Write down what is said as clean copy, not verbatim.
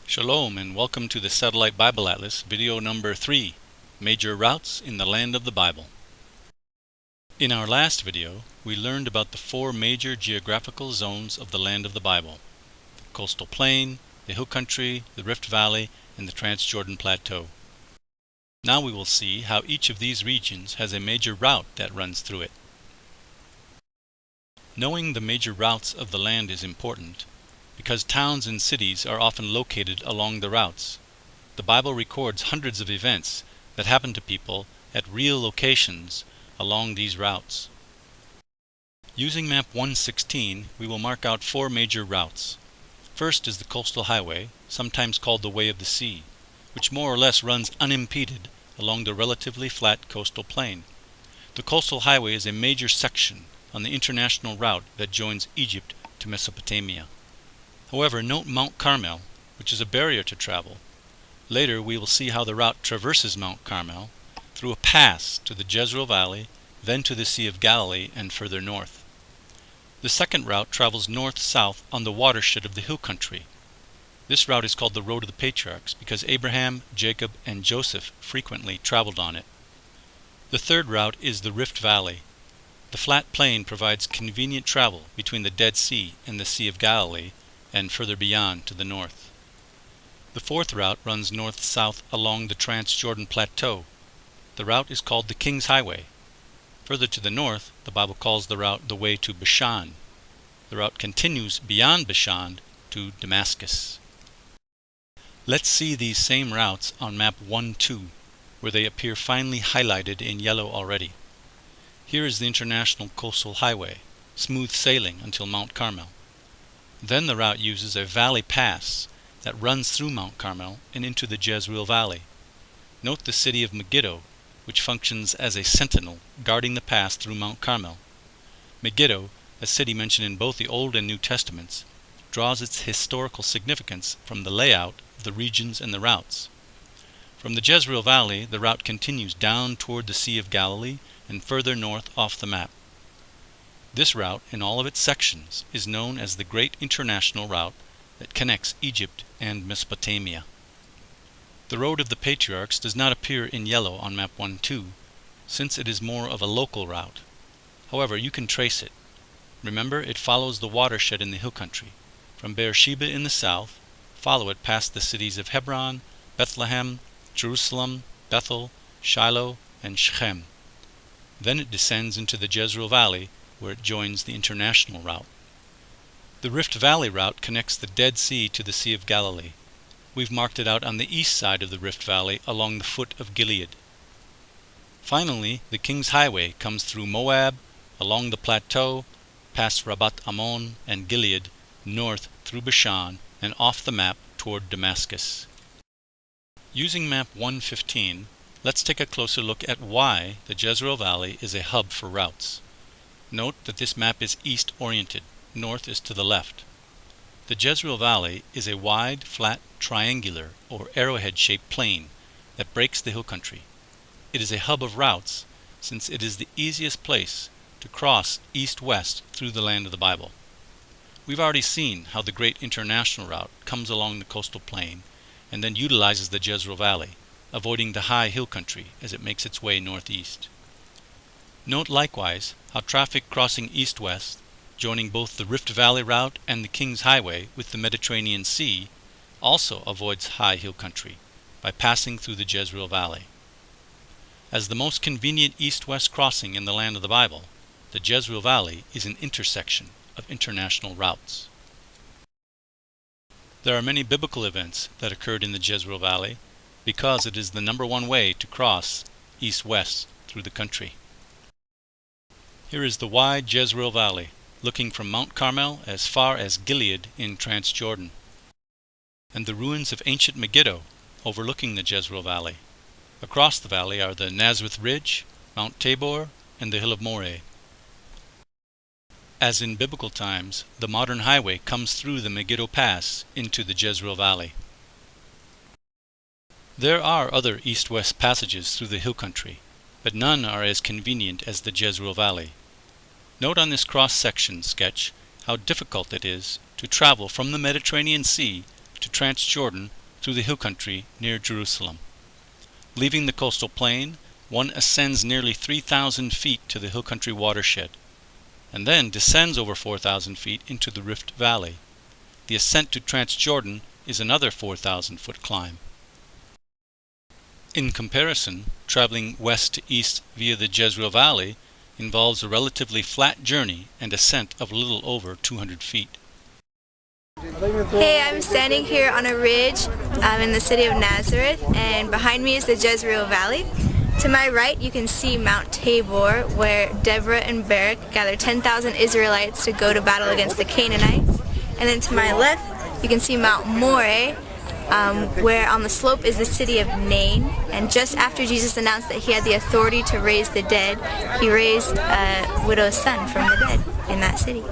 Shalom and welcome to the Satellite Bible Atlas, video number 3, Major Routes in the Land of the Bible. In our last video, we learned about the 4 major geographical zones of the land of the Bible: the coastal plain, the hill country, the Rift Valley, and the Transjordan Plateau. Now we will see how each of these regions has a major route that runs through it. Knowing the major routes of the land is important, because towns and cities are often located along the routes. The Bible records hundreds of events that happen to people at real locations along these routes. Using map 116, we will mark out 4 major routes. First is the coastal highway, sometimes called the Way of the Sea, which more or less runs unimpeded along the relatively flat coastal plain. The coastal highway is a major section on the international route that joins Egypt to Mesopotamia. However, note Mount Carmel, which is a barrier to travel. Later we will see how the route traverses Mount Carmel through a pass to the Jezreel Valley, then to the Sea of Galilee and further north. The second route travels north-south on the watershed of the hill country. This route is called the Road of the Patriarchs because Abraham, Jacob, and Joseph frequently traveled on it. The third route is the Rift Valley. The flat plain provides convenient travel between the Dead Sea and the Sea of Galilee, and further beyond to the north. The fourth route runs north-south along the Transjordan Plateau. The route is called the King's Highway. Further to the north, the Bible calls the route the way to Bashan. The route continues beyond Bashan to Damascus. Let's see these same routes on map 1-2, where they appear finely highlighted in yellow already. Here is the International Coastal Highway, smooth sailing until Mount Carmel. Then the route uses a valley pass that runs through Mount Carmel and into the Jezreel Valley. Note the city of Megiddo, which functions as a sentinel guarding the pass through Mount Carmel. Megiddo, a city mentioned in both the Old and New Testaments, draws its historical significance from the layout of the regions and the routes. From the Jezreel Valley, the route continues down toward the Sea of Galilee and further north off the map. This route, in all of its sections, is known as the Great International Route that connects Egypt and Mesopotamia. The Road of the Patriarchs does not appear in yellow on map 1-2, since it is more of a local route. However, you can trace it. Remember, it follows the watershed in the hill country. From Beersheba in the south, follow it past the cities of Hebron, Bethlehem, Jerusalem, Bethel, Shiloh, and Shechem. Then it descends into the Jezreel Valley, where it joins the international route. The Rift Valley route connects the Dead Sea to the Sea of Galilee. We've marked it out on the east side of the Rift Valley along the foot of Gilead. Finally, the King's Highway comes through Moab, along the plateau, past Rabat Ammon and Gilead, north through Bashan, and off the map toward Damascus. Using map 115, let's take a closer look at why the Jezreel Valley is a hub for routes. Note that this map is east-oriented, north is to the left. The Jezreel Valley is a wide, flat, triangular, or arrowhead-shaped plain that breaks the hill country. It is a hub of routes, since it is the easiest place to cross east-west through the land of the Bible. We've already seen how the Great International Route comes along the coastal plain and then utilizes the Jezreel Valley, avoiding the high hill country as it makes its way northeast. Note likewise how traffic crossing east-west, joining both the Rift Valley route and the King's Highway with the Mediterranean Sea, also avoids high hill country by passing through the Jezreel Valley. As the most convenient east-west crossing in the land of the Bible, the Jezreel Valley is an intersection of international routes. There are many biblical events that occurred in the Jezreel Valley because it is the number one way to cross east-west through the country. Here is the wide Jezreel Valley, looking from Mount Carmel as far as Gilead in Transjordan, and the ruins of ancient Megiddo overlooking the Jezreel Valley. Across the valley are the Nazareth Ridge, Mount Tabor, and the Hill of Moreh. As in biblical times, the modern highway comes through the Megiddo Pass into the Jezreel Valley. There are other east-west passages through the hill country, but none are as convenient as the Jezreel Valley. Note on this cross-section sketch how difficult it is to travel from the Mediterranean Sea to Transjordan through the hill country near Jerusalem. Leaving the coastal plain, one ascends nearly 3,000 feet to the hill country watershed, and then descends over 4,000 feet into the Rift Valley. The ascent to Transjordan is another 4,000-foot climb. In comparison, traveling west to east via the Jezreel Valley involves a relatively flat journey and ascent of a little over 200 feet. Hey, I'm standing here on a ridge in the city of Nazareth, and behind me is the Jezreel Valley. To my right, you can see Mount Tabor, where Deborah and Barak gathered 10,000 Israelites to go to battle against the Canaanites. And then to my left, you can see Mount Moreh, where on the slope is the city of Nain. And just after Jesus announced that he had the authority to raise the dead, he raised a widow's son from the dead in that city.